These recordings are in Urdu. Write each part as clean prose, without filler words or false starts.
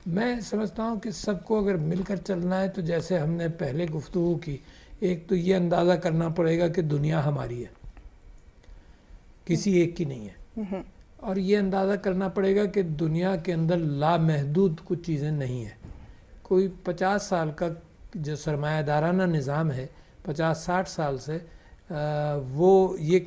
میں سمجھتا ہوں کہ سب کو اگر مل کر چلنا ہے تو جیسے ہم نے پہلے گفتگو کی، ایک تو یہ اندازہ کرنا پڑے گا کہ دنیا ہماری ہے، کسی ایک کی نہیں ہے، اور یہ اندازہ کرنا پڑے گا کہ دنیا کے اندر لامحدود کچھ چیزیں نہیں ہیں۔ کوئی 50 سال کا جو سرمایہ دارانہ نظام ہے، 50-60 سال سے وہ یہ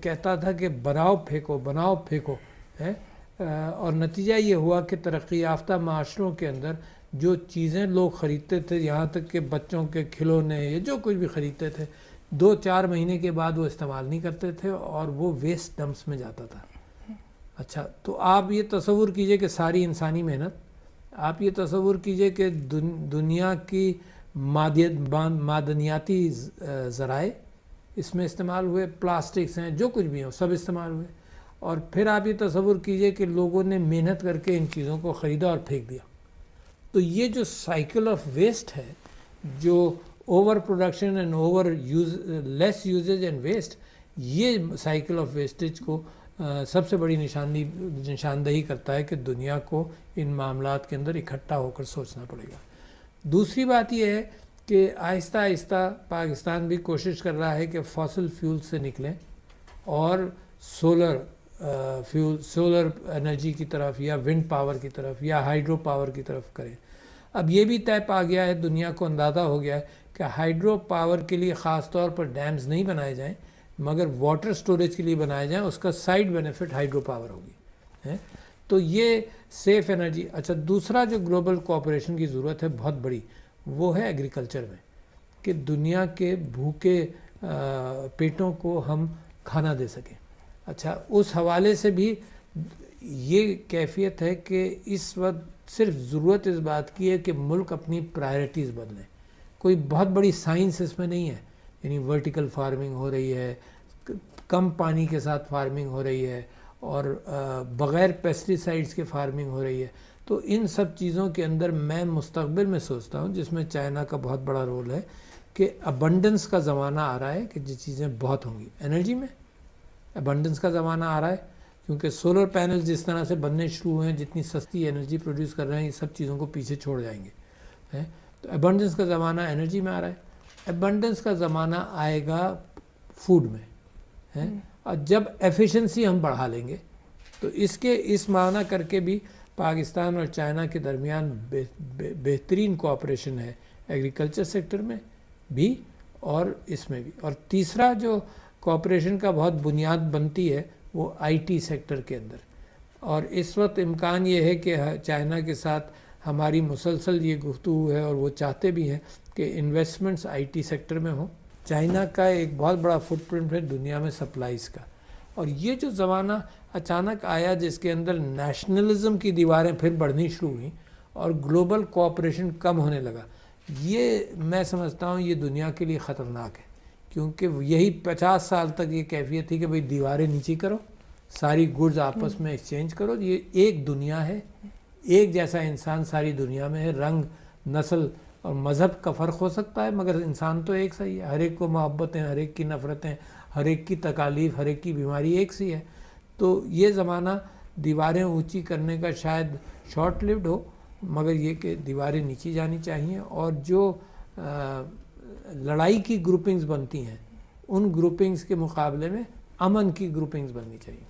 کہتا تھا کہ بناؤ پھینکو ہے، اور نتیجہ یہ ہوا کہ ترقی یافتہ معاشروں کے اندر جو چیزیں لوگ خریدتے تھے، یہاں تک کہ بچوں کے کھلونے یا جو کچھ بھی خریدتے تھے، 2-4 مہینے کے بعد وہ استعمال نہیں کرتے تھے اور وہ ویسٹ ڈمپس میں جاتا تھا۔ اچھا، تو آپ یہ تصور کیجئے کہ ساری انسانی محنت، آپ یہ تصور کیجئے کہ دنیا کی معدنیاتی ذرائع اس میں استعمال ہوئے، پلاسٹکس ہیں، جو کچھ بھی ہیں سب استعمال ہوئے، اور پھر آپ یہ تصور کیجئے کہ لوگوں نے محنت کر کے ان چیزوں کو خریدا اور پھینک دیا۔ تو یہ جو سائیکل آف ویسٹ ہے، جو over production and over less usage and waste, یہ سائیکل آف ویسٹیج کو سب سے بڑی نشاندہی کرتا ہے کہ دنیا کو ان معاملات کے اندر اکٹھا ہو کر سوچنا پڑے گا۔ دوسری بات یہ ہے کہ آہستہ آہستہ پاکستان بھی کوشش کر رہا ہے کہ فاسل فیول سے نکلیں اور سولر انرجی کی طرف یا ونڈ پاور کی طرف یا ہائیڈرو پاور کی طرف کریں۔ اب یہ بھی طے پا گیا ہے، دنیا کو اندازہ ہو گیا ہے کہ ہائیڈرو پاور کے لیے خاص طور پر ڈیمز نہیں بنائے جائیں، مگر واٹر سٹوریج کے لیے بنائے جائیں، اس کا سائیڈ بینیفٹ ہائیڈرو پاور ہوگی۔ تو یہ سیف انرجی۔ اچھا، دوسرا جو گلوبل کوآپریشن کی ضرورت ہے بہت بڑی، وہ ہے ایگریکلچر میں، کہ دنیا کے بھوکے پیٹوں کو ہم کھانا دے سکیں۔ اچھا، اس حوالے سے بھی یہ کیفیت ہے کہ اس وقت صرف ضرورت اس بات کی ہے کہ ملک اپنی پرائرٹیز بدلیں۔ کوئی بہت بڑی سائنس اس میں نہیں ہے، یعنی ورٹیکل فارمنگ ہو رہی ہے، کم پانی کے ساتھ فارمنگ ہو رہی ہے، اور بغیر پیسٹی سائڈز کے فارمنگ ہو رہی ہے۔ تو ان سب چیزوں کے اندر میں مستقبل میں سوچتا ہوں، جس میں چائنا کا بہت بڑا رول ہے، کہ ابنڈنس کا زمانہ آ رہا ہے کہ یہ چیزیں بہت ہوں گی۔ انرجی میں ابنڈنس کا زمانہ آ رہا ہے، کیونکہ سولر پینل جس طرح سے بننے شروع ہوئے ہیں، جتنی سستی انرجی پروڈیوس کر رہے ہیں، یہ سب چیزوں کو پیچھے چھوڑ جائیں گے۔ تو ابنڈنس کا زمانہ انرجی میں آ رہا ہے۔ ابنڈنس کا زمانہ آئے گا فوڈ میں، اور جب ایفیشنسی ہم بڑھا لیں گے تو اس معنی کر کے بھی پاکستان اور چائنا کے درمیان بہترین کوآپریشن ہے، ایگریکلچر سیکٹر میں بھی اور اس میں بھی۔ اور تیسرا جو کوآپریشن کا بہت بنیاد بنتی ہے وہ آئی ٹی سیکٹر کے اندر، اور اس وقت امکان یہ ہے کہ چائنا کے ساتھ ہماری مسلسل یہ گفتگو ہے، اور وہ چاہتے بھی ہیں کہ انویسٹمنٹس آئی ٹی سیکٹر میں ہوں۔ چائنا کا ایک بہت بڑا فٹ پرنٹ ہے دنیا میں سپلائز کا، اور یہ جو زمانہ اچانک آیا جس کے اندر نیشنلزم کی دیواریں پھر بڑھنی شروع ہوئیں اور گلوبل کوآپریشن کم ہونے لگا، یہ میں سمجھتا ہوں یہ دنیا کے لیے خطرناک ہے، کیونکہ یہی 50 سال تک یہ کیفیت تھی کہ بھئی دیواریں نیچی کرو، ساری گڈز آپس میں ایکسچینج کرو، یہ ایک دنیا ہے، ایک جیسا انسان ساری دنیا میں ہے، رنگ، نسل اور مذہب کا فرق ہو سکتا ہے مگر انسان تو ایک سا ہی ہے، ہر ایک کو محبتیں، ہر ایک کی نفرتیں، ہر ایک کی تکالیف، ہر ایک کی بیماری ایک سی ہے۔ تو یہ زمانہ دیواریں اونچی کرنے کا شاید شارٹ لیوڈ ہو، مگر یہ کہ دیواریں نیچی جانی چاہیے، اور جو لڑائی کی گروپنگز بنتی ہیں ان گروپنگز کے مقابلے میں امن کی گروپنگز بننی چاہیے۔